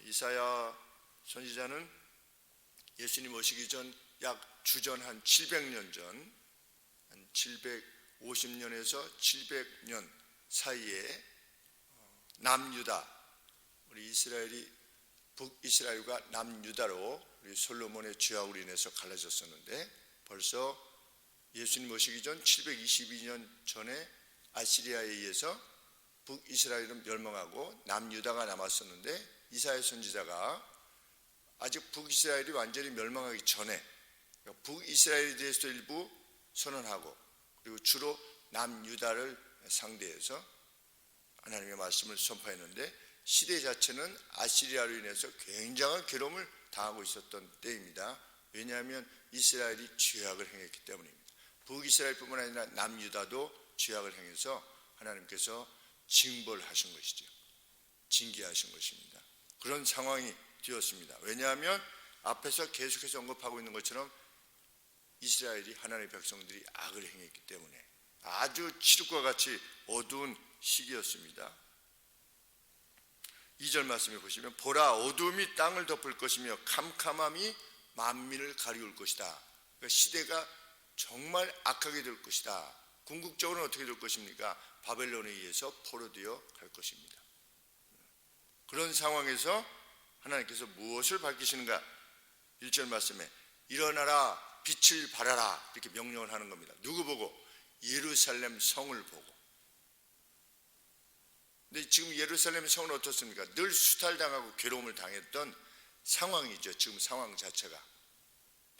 이사야 선지자는 예수님 오시기 전 약 주전 한 700년 전, 한 750년에서 700년 사이에 남유다, 우리 이스라엘이 북이스라엘과 남유다로 우리 솔로몬의 죄악으로 인해서 갈라졌었는데, 벌써 예수님 오시기 전 722년 전에 아시리아에 의해서 북이스라엘은 멸망하고 남유다가 남았었는데, 이사야 선지자가 아직 북이스라엘이 완전히 멸망하기 전에 북이스라엘에 대해서 일부 선언하고, 그리고 주로 남유다를 상대해서 하나님의 말씀을 선포했는데, 시대 자체는 아시리아로 인해서 굉장한 괴로움을 당하고 있었던 때입니다. 왜냐하면 이스라엘이 죄악을 행했기 때문입니다. 북이스라엘뿐만 아니라 남유다도 죄악을 행해서 하나님께서 징벌하신 것이죠. 징계하신 것입니다. 그런 상황이 되었습니다. 왜냐하면 앞에서 계속해서 언급하고 있는 것처럼 이스라엘이, 하나님의 백성들이 악을 행했기 때문에 아주 칠흑과 같이 어두운 시기였습니다. 2절 말씀에 보시면, 보라, 어두움이 땅을 덮을 것이며 캄캄함이 만민을 가리울 것이다. 그러니까 시대가 정말 악하게 될 것이다. 궁극적으로는 어떻게 될 것입니까? 바벨론에 의해서 포로되어 갈 것입니다. 그런 상황에서 하나님께서 무엇을 밝히시는가? 1절 말씀에 일어나라, 빛을 발하라, 이렇게 명령을 하는 겁니다. 누구 보고? 예루살렘 성을 보고. 근데 지금 예루살렘 성은 어떻습니까? 늘 수탈당하고 괴로움을 당했던 상황이죠. 지금 상황 자체가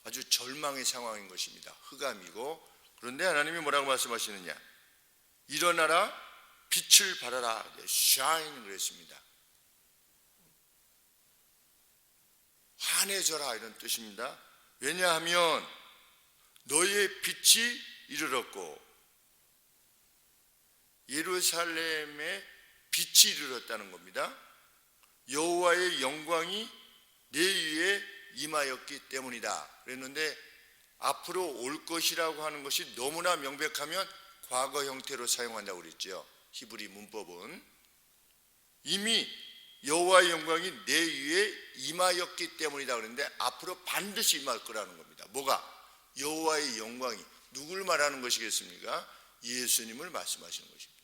아주 절망의 상황인 것입니다. 흑암이고. 그런데 하나님이 뭐라고 말씀하시느냐? 일어나라, 빛을 발하라, shine 그랬습니다. 환해져라, 이런 뜻입니다. 왜냐하면 너희의 빛이 이르렀고, 예루살렘에 빛이 이르렀다는 겁니다. 여호와의 영광이 내 위에 임하였기 때문이다 그랬는데, 앞으로 올 것이라고 하는 것이 너무나 명백하면 과거 형태로 사용한다고 그랬죠. 히브리 문법은 이미 여호와의 영광이 내 위에 임하였기 때문이다 그랬는데, 앞으로 반드시 임할 거라는 겁니다. 뭐가? 여호와의 영광이. 누굴 말하는 것이겠습니까? 예수님을 말씀하시는 것입니다.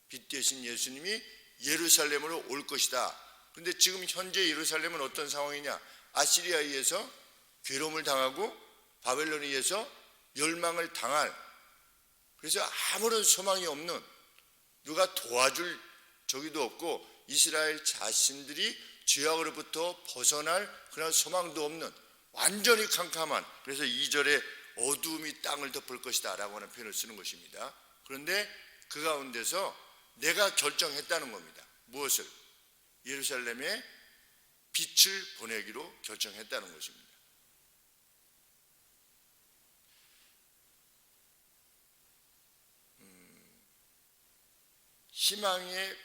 빛 대신 예수님이 예루살렘으로 올 것이다. 그런데 지금 현재 예루살렘은 어떤 상황이냐? 아시리아에 의해서 괴로움을 당하고 바벨론에 의해서 멸망을 당할, 그래서 아무런 소망이 없는, 누가 도와줄 저기도 없고, 이스라엘 자신들이 죄악으로부터 벗어날 그런 소망도 없는 완전히 캄캄한, 그래서 2절에 어두움이 땅을 덮을 것이다 라고 하는 표현을 쓰는 것입니다. 그런데 그 가운데서 내가 결정했다는 겁니다. 무엇을? 예루살렘에 빛을 보내기로 결정했다는 것입니다. 희망에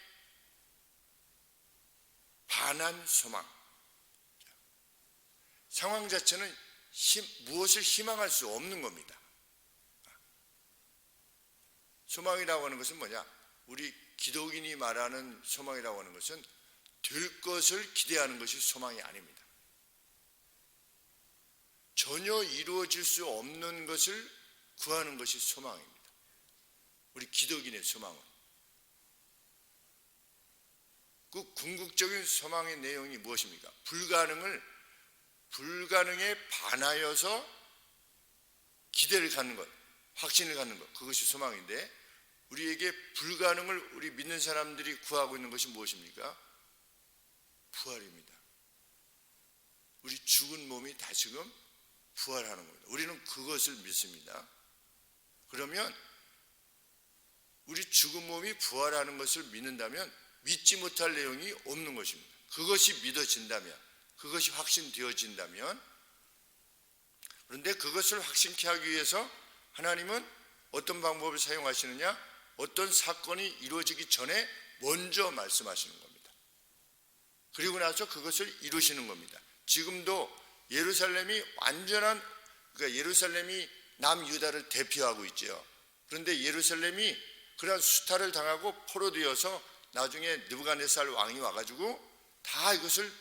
반한 소망. 상황 자체는 무엇을 희망할 수 없는 겁니다. 소망이라고 하는 것은 뭐냐? 우리 기독인이 말하는 소망이라고 하는 것은 될 것을 기대하는 것이 소망이 아닙니다. 전혀 이루어질 수 없는 것을 구하는 것이 소망입니다. 우리 기독인의 소망은. 그 궁극적인 소망의 내용이 무엇입니까? 불가능에 반하여서 기대를 갖는 것, 확신을 갖는 것, 그것이 소망인데, 우리에게 불가능을 우리 믿는 사람들이 구하고 있는 것이 무엇입니까? 부활입니다. 우리 죽은 몸이 다시금 부활하는 겁니다. 우리는 그것을 믿습니다. 그러면 우리 죽은 몸이 부활하는 것을 믿는다면 믿지 못할 내용이 없는 것입니다. 그것이 믿어진다면, 그것이 확신되어진다면. 그런데 그것을 확신케 하기 위해서 하나님은 어떤 방법을 사용하시느냐? 어떤 사건이 이루어지기 전에 먼저 말씀하시는 겁니다. 그리고 나서 그것을 이루시는 겁니다. 지금도 예루살렘이 그러니까 예루살렘이 남유다를 대표하고 있죠. 그런데 예루살렘이 그런 수탈을 당하고 포로되어서 나중에 느부갓네살 왕이 와가지고 다 이것을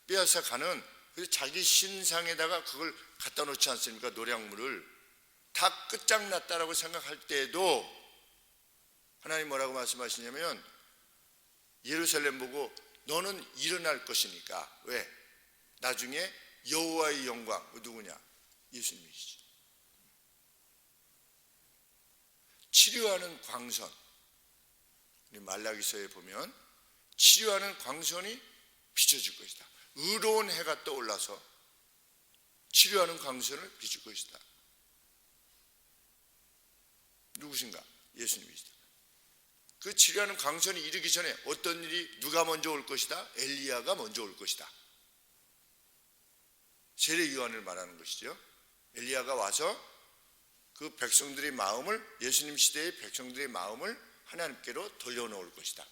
빼앗아 가는, 그래서 자기 신상에다가 그걸 갖다 놓지 않습니까? 노량물을 다 끝장났다라고 생각할 때에도 하나님 뭐라고 말씀하시냐면 예루살렘 보고 너는 일어날 것이니까. 왜? 나중에 여호와의 영광, 누구냐? 예수님이시죠. 치료하는 광선, 우리 말라기서에 보면 치료하는 광선이 비춰질 것이다. 의로운 해가 떠올라서 치료하는 광선을 비출 것이다. 누구신가? 예수님이시다. 그 치료하는 광선이 이르기 전에 어떤 일이, 누가 먼저 올 것이다? 엘리야가 먼저 올 것이다. 세례 요한을 말하는 것이죠. 엘리야가 와서 그 백성들의 마음을, 예수님 시대의 백성들의 마음을 하나님께로 돌려놓을 것이다.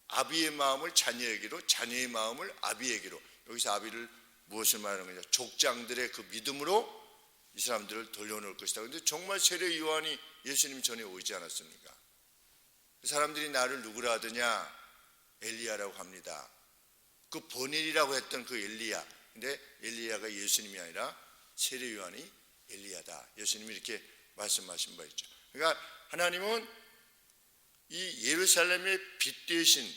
아비의 마음을 자녀에게로, 자녀의 마음을 아비에게로. 여기서 아비를 무엇을 말하는 거냐? 족장들의 그 믿음으로 이 사람들을 돌려놓을 것이다. 그런데 정말 세례 요한이 예수님 전에 오지 않았습니까? 그 사람들이 나를 누구라 하더냐? 엘리야라고 합니다. 그 본일이라고 했던 그 엘리야. 근데 엘리야가 예수님이 아니라 세례 요한이 엘리야다. 예수님이 이렇게 말씀하신 바 있죠. 그러니까 하나님은 이 예루살렘의 빛 되신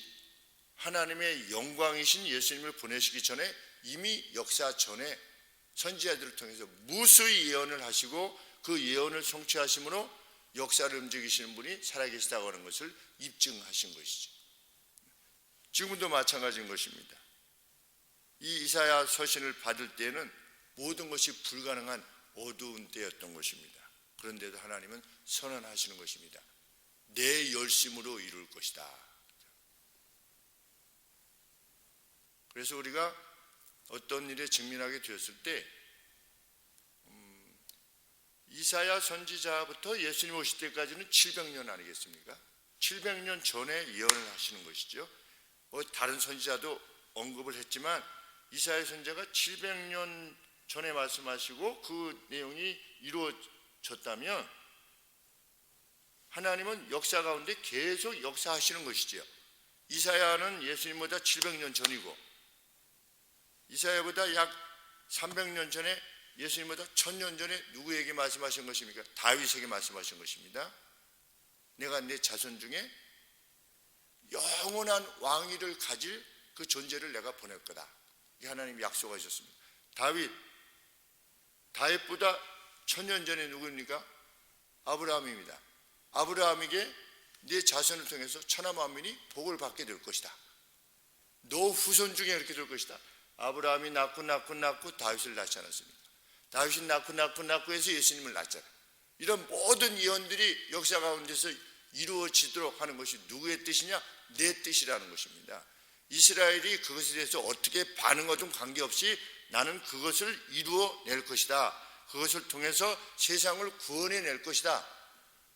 하나님의 영광이신 예수님을 보내시기 전에 이미 역사 전에 선지자들을 통해서 무수히 예언을 하시고 그 예언을 성취하심으로 역사를 움직이시는 분이 살아계시다고 하는 것을 입증하신 것이죠. 지금도 마찬가지인 것입니다. 이 이사야 서신을 받을 때는 모든 것이 불가능한 어두운 때였던 것입니다. 그런데도 하나님은 선언하시는 것입니다. 내 열심으로 이룰 것이다. 그래서 우리가 어떤 일에 직면하게 되었을 때 이사야 선지자부터 예수님 오실 때까지는 700년 아니겠습니까? 700년 전에 예언을 하시는 것이죠. 다른 선지자도 언급을 했지만 이사야 선지자가 700년 전에 말씀하시고 그 내용이 이루어졌다면 하나님은 역사 가운데 계속 역사하시는 것이죠. 이사야는 예수님보다 700년 전이고 이사야보다 약 300년 전에, 예수님보다 1000년 전에 누구에게 말씀하신 것입니까? 다윗에게 말씀하신 것입니다. 내가 내 자손 중에 영원한 왕위를 가질 그 존재를 내가 보낼 거다. 이 하나님이 약속하셨습니다. 다윗보다 1000년 전에 누구입니까? 아브라함입니다. 아브라함에게 네 자손을 통해서 천하 만민이 복을 받게 될 것이다. 너 후손 중에 이렇게 될 것이다. 아브라함이 낳고 다윗을 낳지 않았습니까? 다윗이 낳고 해서 예수님을 낳잖아요. 이런 모든 예언들이 역사 가운데서 이루어지도록 하는 것이 누구의 뜻이냐? 내 뜻이라는 것입니다. 이스라엘이 그것에 대해서 어떻게 반응하든 관계없이 나는 그것을 이루어낼 것이다. 그것을 통해서 세상을 구원해낼 것이다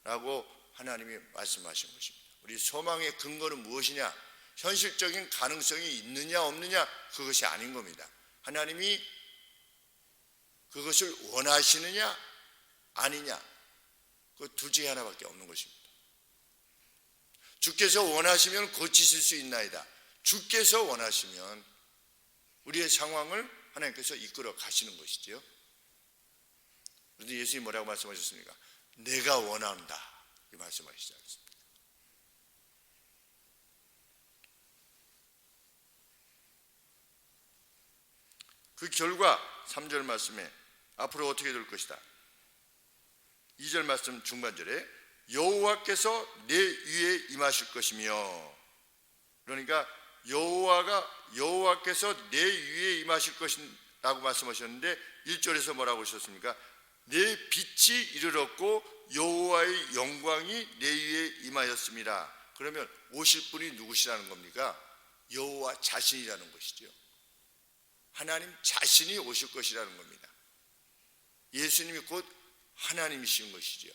라고 하나님이 말씀하신 것입니다. 우리 소망의 근거는 무엇이냐? 현실적인 가능성이 있느냐 없느냐, 그것이 아닌 겁니다. 하나님이 그것을 원하시느냐 아니냐, 그 둘 중에 하나밖에 없는 것입니다. 주께서 원하시면 고치실 수 있나이다. 주께서 원하시면 우리의 상황을 하나님께서 이끌어 가시는 것이죠. 그런데 예수님이 뭐라고 말씀하셨습니까? 내가 원한다, 이 말씀하시지 않습니까? 그 결과 3절 말씀에 앞으로 어떻게 될 것이다. 2절 말씀 중반절에 여호와께서 내 위에 임하실 것이며, 그러니까 여호와께서 내 위에 임하실 것이라고 말씀하셨는데 1절에서 뭐라고 하셨습니까? 내 빛이 이르렀고 여호와의 영광이 내 위에 임하였습니다. 그러면 오실 분이 누구시라는 겁니까? 여호와 자신이라는 것이죠. 하나님 자신이 오실 것이라는 겁니다. 예수님이 곧 하나님이신 것이죠.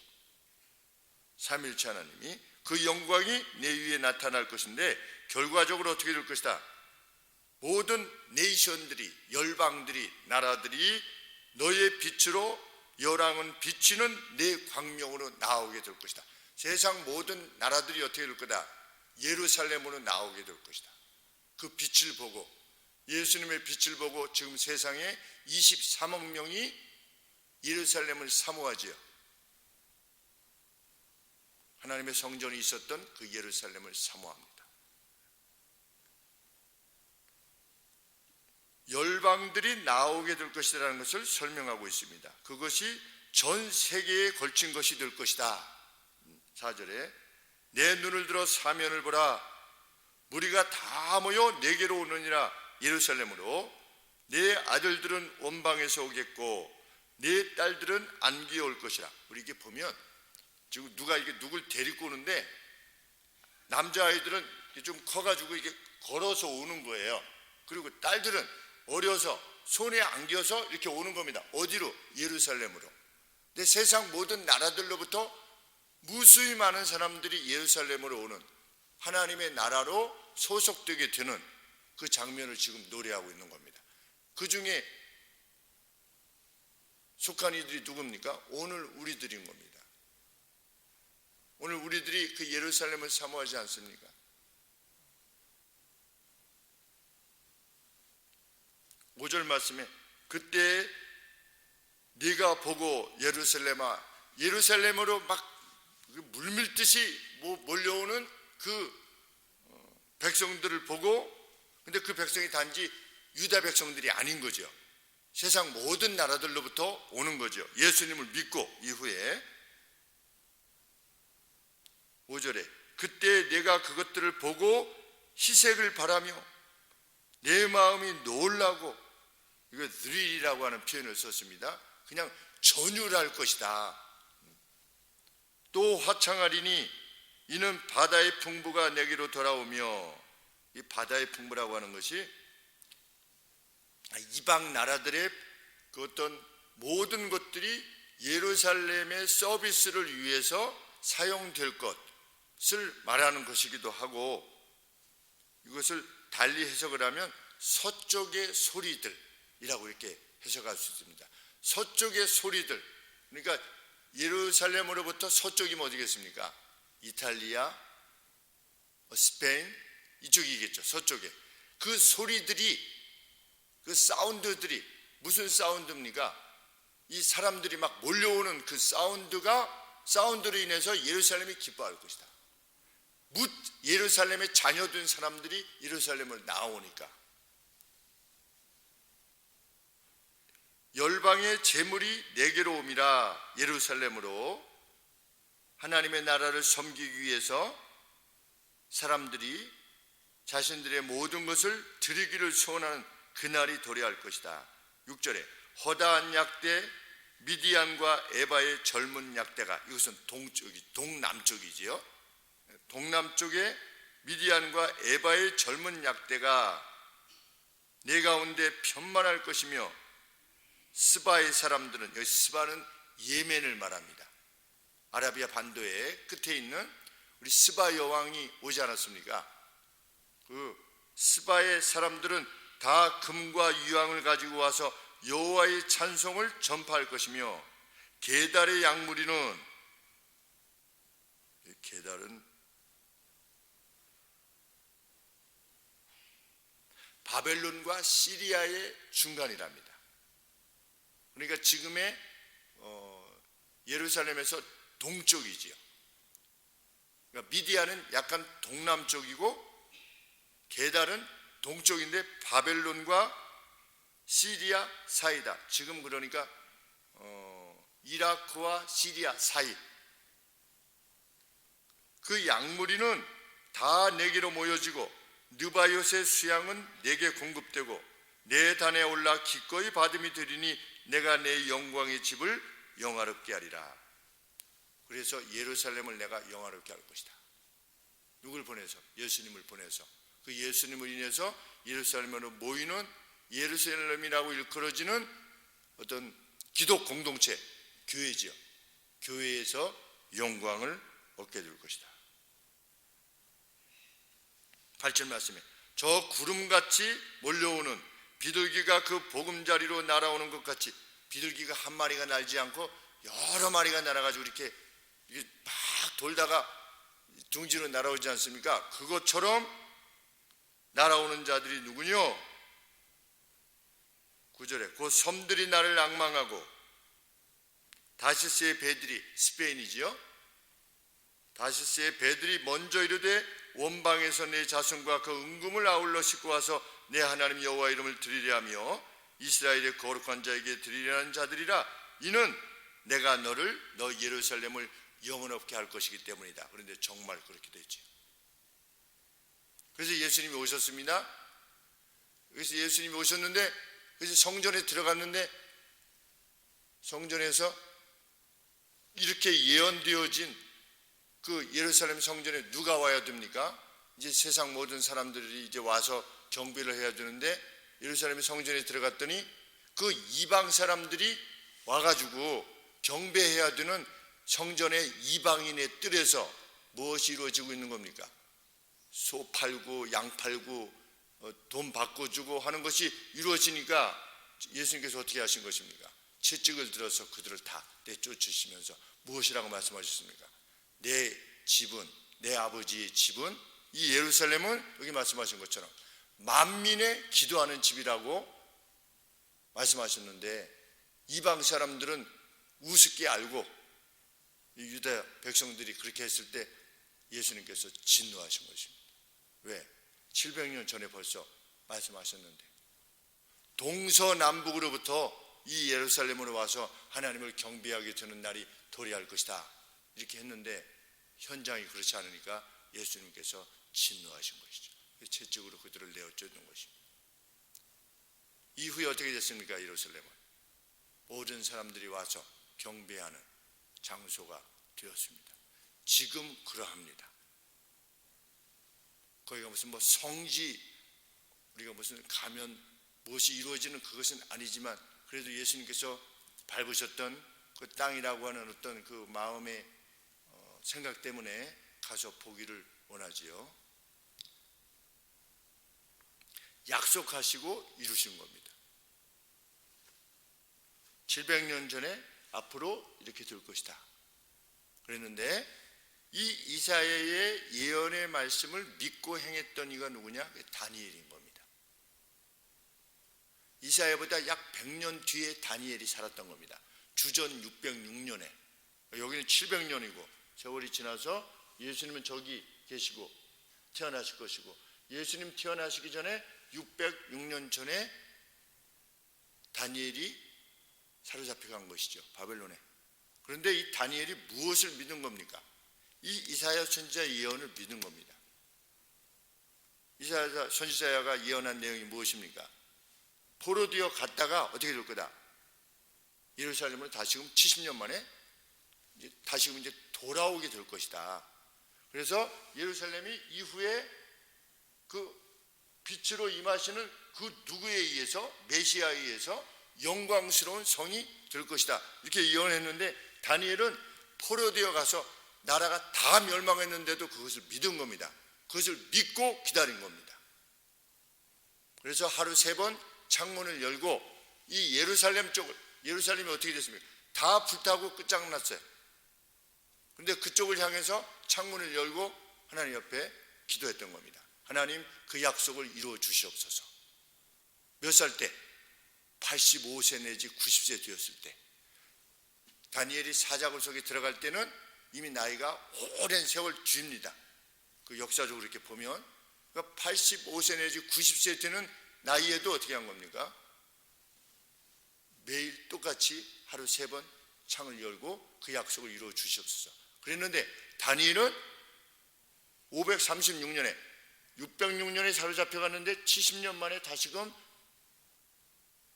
삼위일체 하나님이 그 영광이 내 위에 나타날 것인데 결과적으로 어떻게 될 것이다. 모든 네이션들이, 열방들이, 나라들이 너의 빛으로 열왕은 비치는 내 광명으로 나오게 될 것이다. 세상 모든 나라들이 어떻게 될 거다. 예루살렘으로 나오게 될 것이다. 그 빛을 보고 예수님의 빛을 보고 지금 세상에 23억 명이 예루살렘을 사모하지요. 하나님의 성전이 있었던 그 예루살렘을 사모합니다. 열방들이 나오게 될 것이라는 것을 설명하고 있습니다. 그것이 전 세계에 걸친 것이 될 것이다. 4절에 내 눈을 들어 사면을 보라. 무리가 다 모여 내게로 오느니라. 예루살렘으로 내 아들들은 원방에서 오겠고 내 딸들은 안기에 올 것이라. 우리 이게 보면 지금 누가 이게 누굴 데리고 오는데 남자아이들은 좀 커가지고 이게 걸어서 오는 거예요. 그리고 딸들은 어려서 손에 안겨서 이렇게 오는 겁니다. 어디로? 예루살렘으로. 근데 세상 모든 나라들로부터 무수히 많은 사람들이 예루살렘으로 오는 하나님의 나라로 소속되게 되는 그 장면을 지금 노래하고 있는 겁니다. 그 중에 속한 이들이 누굽니까? 오늘 우리들인 겁니다. 오늘 우리들이 그 예루살렘을 사모하지 않습니까? 오 절 말씀에 그때 네가 보고 예루살렘으로 막 물밀듯이 몰려오는 그 백성들을 보고, 근데 그 백성이 단지 유다 백성들이 아닌 거죠. 세상 모든 나라들로부터 오는 거죠. 예수님을 믿고 이후에 5절에 그때 내가 그것들을 보고 희색을 바라며 내 마음이 놀라고, 이거 드릴이라고 하는 표현을 썼습니다. 그냥 전율할 것이다. 또 화창하리니 이는 바다의 풍부가 내게로 돌아오며, 이 바다의 풍부라고 하는 것이 이방 나라들의 그 어떤 모든 것들이 예루살렘의 서비스를 위해서 사용될 것을 말하는 것이기도 하고, 이것을 달리 해석을 하면 서쪽의 소리들이라고 이렇게 해석할 수 있습니다. 서쪽의 소리들, 그러니까 예루살렘으로부터 서쪽이면 어디겠습니까? 이탈리아, 스페인 이쪽이겠죠. 서쪽에 그 소리들이, 그 사운드들이 무슨 사운드입니까? 이 사람들이 막 몰려오는 그 사운드로 인해서 예루살렘이 기뻐할 것이다. 예루살렘에 자녀된 사람들이 예루살렘을 나오니까. 열방의 재물이 내게로 옴이라. 예루살렘으로 하나님의 나라를 섬기기 위해서 사람들이 자신들의 모든 것을 드리기를 소원하는 그날이 도래할 것이다. 6절에 허다한 약대 미디안과 에바의 젊은 약대가, 이것은 동남쪽이지요. 동남쪽에 미디안과 에바의 젊은 약대가 내 가운데 편만할 것이며, 스바의 사람들은, 여기 스바는 예멘을 말합니다. 아라비아 반도의 끝에 있는 우리 스바 여왕이 오지 않았습니까? 그 스바의 사람들은 다 금과 유황을 가지고 와서 여호와의 찬송을 전파할 것이며, 게달의 양무리는, 게달은 바벨론과 시리아의 중간이랍니다. 그러니까 지금의 예루살렘에서 동쪽이지요. 그러니까 미디안은 약간 동남쪽이고 게달은 동쪽인데 바벨론과 시리아 사이다. 지금 그러니까 이라크와 시리아 사이. 그 양무리는 다 내게로 모여지고 느바요스의 수양은 내게 공급되고 내 단에 올라 기꺼이 받음이 되리니 내가 내 영광의 집을 영화롭게 하리라. 그래서 예루살렘을 내가 영화롭게 할 것이다. 누굴 보내서? 예수님을 보내서. 그 예수님을 인해서 예루살렘으로 모이는, 예루살렘이라고 일컬어지는 어떤 기독 공동체, 교회지요. 교회에서 영광을 얻게 될 것이다. 8절 말씀에 저 구름같이 몰려오는 비둘기가 그 보금자리로 날아오는 것 같이, 비둘기가 한 마리가 날지 않고 여러 마리가 날아가지고 이렇게 막 돌다가 둥지로 날아오지 않습니까? 그것처럼 날아오는 자들이 누구뇨? 곧 섬들이 나를 앙망하고 다시스의 배들이, 스페인이지요, 다시스의 배들이 먼저 이르되 원방에서 내 자손과 그 은금을 아울러 싣고 와서 내 하나님 여호와 이름을 드리려 하며 이스라엘의 거룩한 자에게 드리려는 자들이라. 이는 내가 너 예루살렘을 영원롭게 할 것이기 때문이다. 그런데 정말 그렇게 됐죠. 그래서 예수님이 오셨습니다. 그래서 예수님이 오셨는데, 그래서 성전에 들어갔는데, 성전에서 이렇게 예언되어진 그 예루살렘 성전에 누가 와야 됩니까? 이제 세상 모든 사람들이 이제 와서 경배를 해야 되는데, 예루살렘 성전에 들어갔더니 그 이방 사람들이 와가지고 경배해야 되는 성전의 이방인의 뜰에서 무엇이 이루어지고 있는 겁니까? 소 팔고 양 팔고 돈 바꿔주고 하는 것이 이루어지니까 예수님께서 어떻게 하신 것입니까? 채찍을 들어서 그들을 다 내쫓으시면서 무엇이라고 말씀하셨습니까? 내 집은, 내 아버지의 집은, 이 예루살렘은 여기 말씀하신 것처럼 만민의 기도하는 집이라고 말씀하셨는데, 이방 사람들은 우습게 알고 유다 백성들이 그렇게 했을 때 예수님께서 진노하신 것입니다. 왜? 700년 전에 벌써 말씀하셨는데, 동서남북으로부터 이 예루살렘으로 와서 하나님을 경배하게 되는 날이 도래할 것이다, 이렇게 했는데 현장이 그렇지 않으니까 예수님께서 진노하신 것이죠. 채찍으로 그들을 내어쫓는 것입니다. 이후에 어떻게 됐습니까? 예루살렘은 모든 사람들이 와서 경배하는 장소가 되었습니다. 지금 그러합니다. 거기가 무슨 성지, 우리가 무슨 가면 무엇이 이루어지는 그것은 아니지만, 그래도 예수님께서 밟으셨던 그 땅이라고 하는 어떤 그 마음의 생각 때문에 가서 보기를 원하지요. 약속하시고 이루신 겁니다. 700년 전에 앞으로 이렇게 될 것이다 그랬는데, 이 이사야의 예언의 말씀을 믿고 행했던 이가 누구냐? 다니엘인 겁니다. 이사야보다 약 100년 뒤에 다니엘이 살았던 겁니다. 주전 606년에, 여기는 700년이고 세월이 지나서 예수님은 저기 계시고 태어나실 것이고, 예수님 태어나시기 전에 606년 전에 다니엘이 사로잡혀간 것이죠, 바벨론에. 그런데 이 다니엘이 무엇을 믿은 겁니까? 이 이사야 선지자의 예언을 믿은 겁니다. 이사야 선지자가 예언한 내용이 무엇입니까? 포로되어 갔다가 어떻게 될 거다? 예루살렘으로 다시금 70년 만에 다시금 이제 돌아오게 될 것이다. 그래서 예루살렘이 이후에 그 빛으로 임하시는 그 누구에 의해서, 메시아에 의해서 영광스러운 성이 될 것이다, 이렇게 예언했는데, 다니엘은 포로되어 가서 나라가 다 멸망했는데도 그것을 믿은 겁니다. 그것을 믿고 기다린 겁니다. 그래서 하루 3번 창문을 열고 이 예루살렘 쪽을, 예루살렘이 어떻게 됐습니까? 다 불타고 끝장났어요. 그런데 그쪽을 향해서 창문을 열고 하나님 옆에 기도했던 겁니다. 하나님, 그 약속을 이루어 주시옵소서. 몇 살 때? 85세 내지 90세 되었을 때. 다니엘이 사자굴 속에 들어갈 때는 이미 나이가 오랜 세월 뒤입니다. 그 역사적으로 이렇게 보면, 그러니까 85세 내지 90세 되는 나이에도 어떻게 한 겁니까? 매일 똑같이 하루 3번 창을 열고 그 약속을 이루어 주시옵소서 그랬는데, 다니엘은 536년에 606년에 사로잡혀갔는데 70년 만에 다시금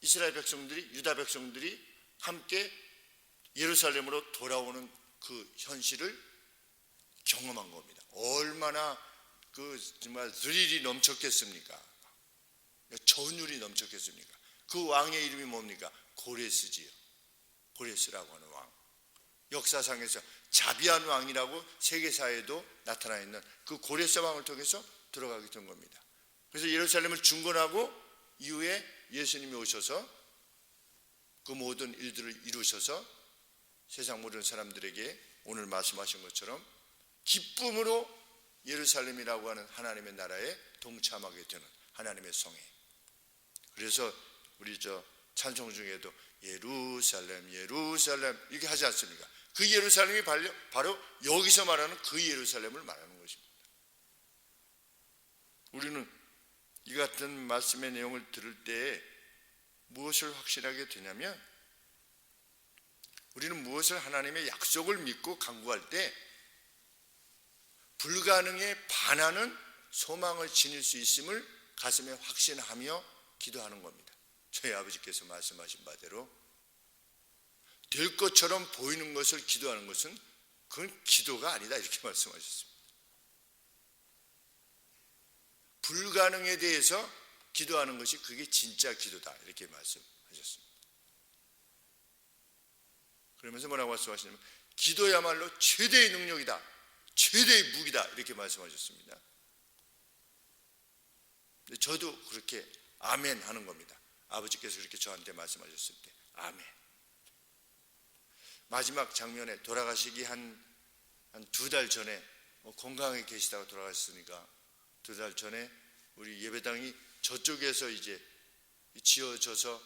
이스라엘 백성들이, 유다 백성들이 함께 예루살렘으로 돌아오는 그 현실을 경험한 겁니다. 얼마나 그 정말 스릴이 넘쳤겠습니까? 전율이 넘쳤겠습니까? 그 왕의 이름이 뭡니까? 고레스지요. 고레스라고 하는 왕. 역사상에서 자비한 왕이라고 세계사에도 나타나 있는 그 고레스 왕을 통해서 들어가게 된 겁니다. 그래서 예루살렘을 중건하고 이후에 예수님이 오셔서 그 모든 일들을 이루셔서 세상 모든 사람들에게 오늘 말씀하신 것처럼 기쁨으로 예루살렘이라고 하는 하나님의 나라에 동참하게 되는 하나님의 성에. 그래서 우리 찬송 중에도 예루살렘 예루살렘 이렇게 하지 않습니까? 그 예루살렘이 바로 여기서 말하는 그 예루살렘을 말하는 것입니다. 우리는 이 같은 말씀의 내용을 들을 때 무엇을 확신하게 되냐면, 우리는 무엇을 하나님의 약속을 믿고 간구할 때 불가능에 반하는 소망을 지닐 수 있음을 가슴에 확신하며 기도하는 겁니다. 저희 아버지께서 말씀하신 바대로 될 것처럼 보이는 것을 기도하는 것은 그건 기도가 아니다, 이렇게 말씀하셨습니다. 불가능에 대해서 기도하는 것이 그게 진짜 기도다, 이렇게 말씀하셨습니다. 그러면서 뭐라고 말씀하시냐면 기도야말로 최대의 능력이다, 최대의 무기다, 이렇게 말씀하셨습니다. 저도 그렇게 아멘 하는 겁니다. 아버지께서 그렇게 저한테 말씀하셨을 때 아멘. 마지막 장면에 돌아가시기 한 2달 전에, 건강하게 계시다가 돌아가셨으니까 2달 전에 우리 예배당이 저쪽에서 이제 지어져서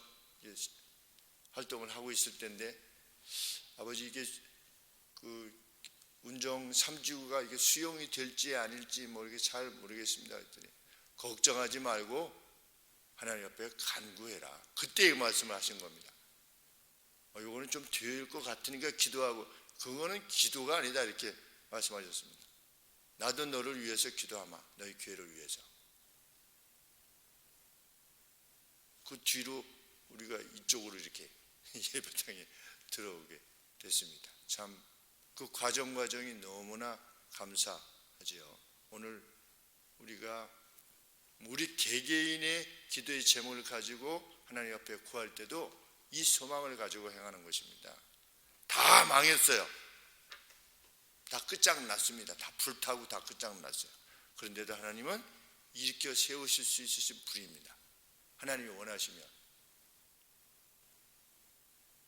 활동을 하고 있을 때인데, 아버지 이게 그 운정 3지구가 이게 수용이 될지 아닐지 이게 잘 모르겠습니다 했더니 걱정하지 말고 하나님 앞에 간구해라, 그때 말씀을 하신 겁니다. 이거는 좀 될 것 같으니까 기도하고, 그거는 기도가 아니다, 이렇게 말씀하셨습니다. 나도 너를 위해서 기도하마, 너희 교회를 위해서. 그 뒤로 우리가 이쪽으로 이렇게 예배당에 들어오게 됐습니다. 참 그 과정이 너무나 감사하지요. 오늘 우리가 우리 개개인의 기도의 제목을 가지고 하나님 앞에 구할 때도 이 소망을 가지고 행하는 것입니다. 다 망했어요. 다 끝장났습니다. 다 불타고 다 끝장났어요. 그런데도 하나님은 일으켜 세우실 수 있으신 분입니다. 하나님이 원하시면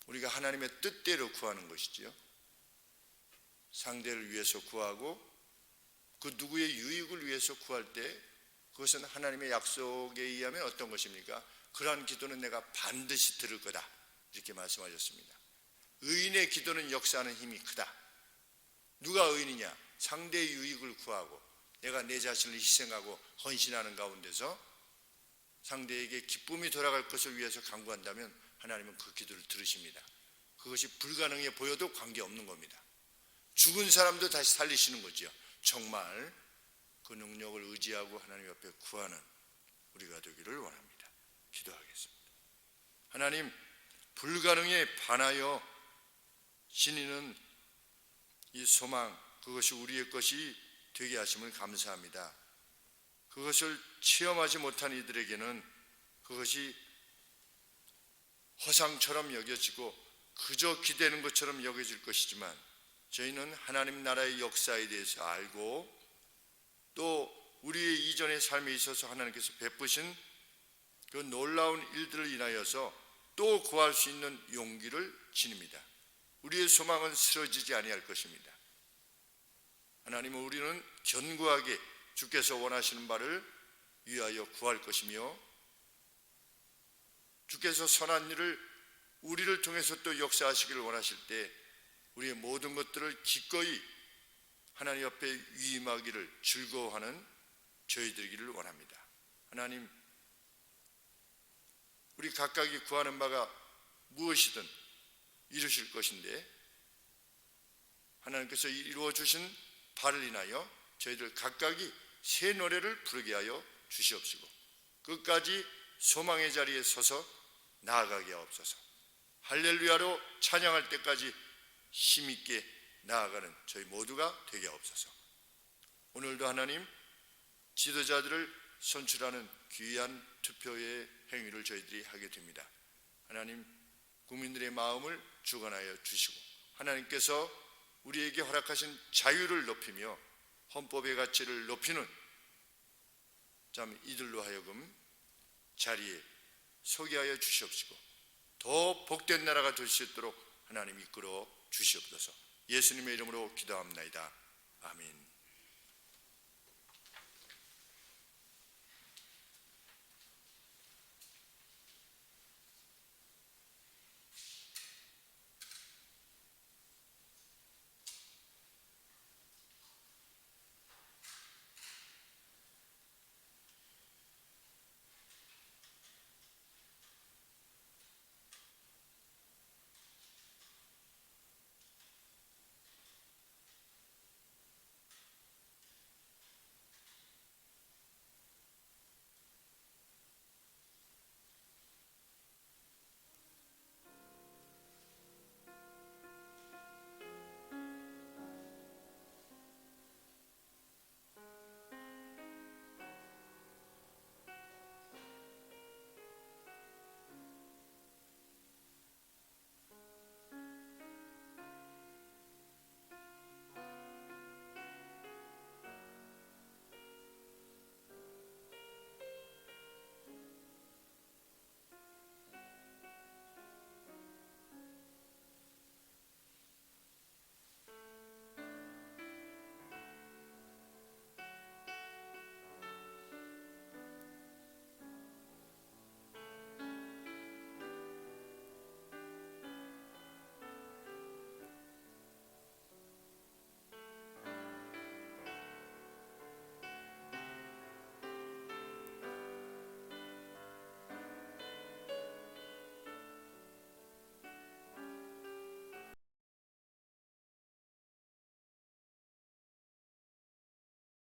우리가 하나님의 뜻대로 구하는 것이지요. 상대를 위해서 구하고 그 누구의 유익을 위해서 구할 때 그것은 하나님의 약속에 의하면 어떤 것입니까? 그러한 기도는 내가 반드시 들을 거다, 이렇게 말씀하셨습니다. 의인의 기도는 역사하는 힘이 크다. 누가 의인이냐? 상대의 유익을 구하고 내가 내 자신을 희생하고 헌신하는 가운데서 상대에게 기쁨이 돌아갈 것을 위해서 간구한다면 하나님은 그 기도를 들으십니다. 그것이 불가능해 보여도 관계없는 겁니다. 죽은 사람도 다시 살리시는 거죠. 정말 그 능력을 의지하고 하나님 앞에 구하는 우리가 되기를 원합니다. 기도하겠습니다. 하나님, 불가능에 반하여 신이는 이 소망, 그것이 우리의 것이 되게 하심을 감사합니다. 그것을 체험하지 못한 이들에게는 그것이 허상처럼 여겨지고 그저 기대는 것처럼 여겨질 것이지만, 저희는 하나님 나라의 역사에 대해서 알고 또 우리의 이전의 삶에 있어서 하나님께서 베푸신 그 놀라운 일들을 인하여서 또 구할 수 있는 용기를 지닙니다. 우리의 소망은 쓰러지지 아니할 것입니다. 하나님은 우리는 견고하게 주께서 원하시는 바를 위하여 구할 것이며, 주께서 선한 일을 우리를 통해서 또 역사하시기를 원하실 때 우리의 모든 것들을 기꺼이 하나님 앞에 위임하기를 즐거워하는 저희들이기를 원합니다. 하나님, 우리 각각이 구하는 바가 무엇이든 이루실 것인데, 하나님께서 이루어 주신 바를 인하여 저희들 각각이 새 노래를 부르게 하여 주시옵시고 끝까지 소망의 자리에 서서 나아가게 하옵소서. 할렐루야로 찬양할 때까지 힘있게 나아가는 저희 모두가 되게 하옵소서. 오늘도 하나님, 지도자들을 선출하는 귀한 투표의 행위를 저희들이 하게 됩니다. 하나님, 국민들의 마음을 주관하여 주시고 하나님께서 우리에게 허락하신 자유를 높이며 헌법의 가치를 높이는 참 이들로 하여금 자리에 서게 하여 주시옵시고 더 복된 나라가 될 수 있도록 하나님 이끌어 주시옵소서. 예수님의 이름으로 기도합나이다. 아멘.